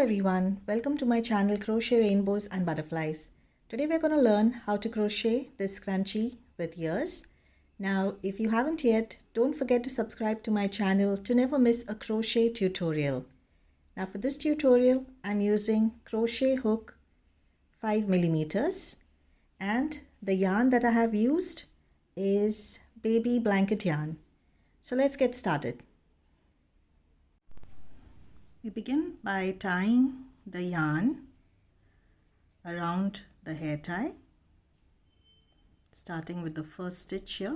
everyone, welcome to my channel Crochet Rainbows and Butterflies. Today we're going to learn how to crochet this scrunchie with ears. Now if you haven't yet, don't forget to subscribe to my channel to never miss a crochet tutorial. Now for this tutorial I'm using crochet hook 5mm and the yarn that I have used is baby blanket yarn. So let's get started. We begin by tying the yarn around the hair tie, starting with the first stitch here,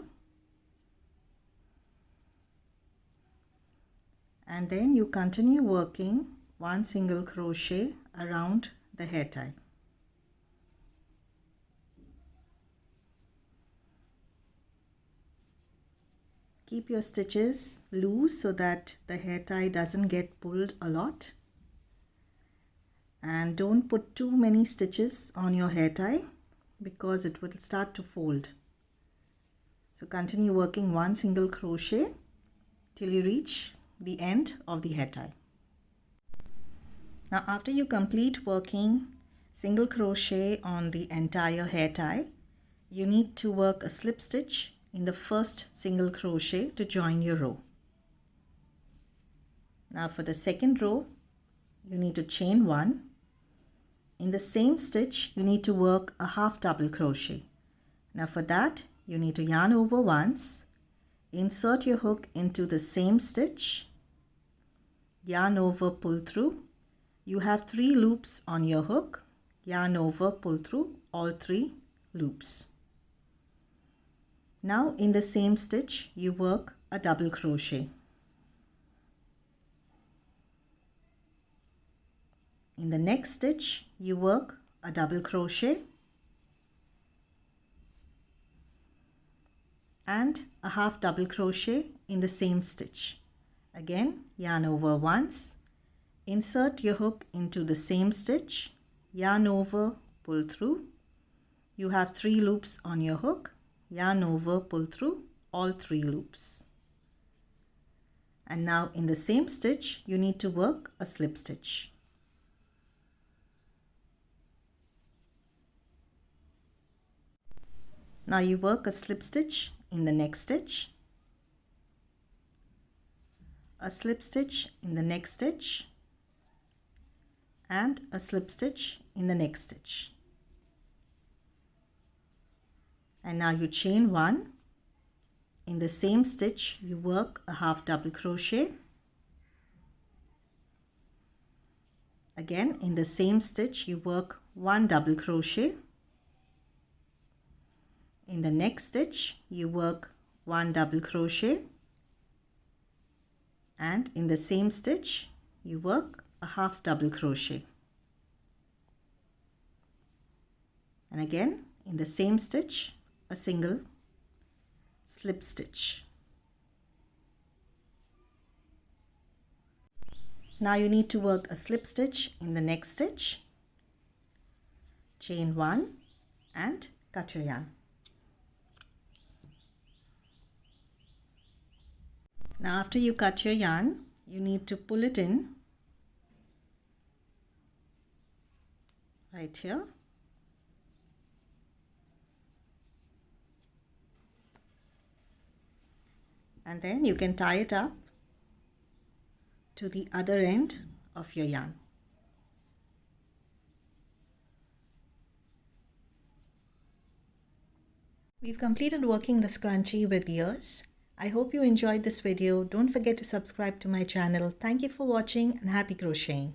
and then you continue working one single crochet around the hair tie. Keep your stitches loose so that the hair tie doesn't get pulled a lot, and don't put too many stitches on your hair tie because it will start to fold. So continue working one single crochet till you reach the end of the hair tie. Now after you complete working single crochet on the entire hair tie, you need to work a slip stitch in the first single crochet to join your row. Now for the second row, you need to chain one. In the same stitch, you need to work a half double crochet. Now for that, you need to yarn over once, insert your hook into the same stitch, yarn over, pull through. You have 3 loops on your hook, yarn over, pull through all 3 loops. Now in the same stitch you work a double crochet. In the next stitch you work a double crochet and a half double crochet in the same stitch. Again, yarn over once, insert your hook into the same stitch, yarn over, pull through. You have 3 loops on your hook, yarn over, pull through all 3 loops. And now in the same stitch you need to work a slip stitch. Now you work a slip stitch in the next stitch, a slip stitch in the next stitch, and a slip stitch in the next stitch. And now you chain one. In the same stitch you work a half double crochet. Again in the same stitch you work 1 double crochet. In the next stitch you work 1 double crochet, and in the same stitch you work a half double crochet. And again in the same stitch a single slip stitch. Now you need to work a slip stitch in the next stitch, chain one and cut your yarn. Now after you cut your yarn, you need to pull it in right here. And then you can tie it up to the other end of your yarn. We've completed working the scrunchie with ears. I hope you enjoyed this video. Don't forget to subscribe to my channel. Thank you for watching and happy crocheting.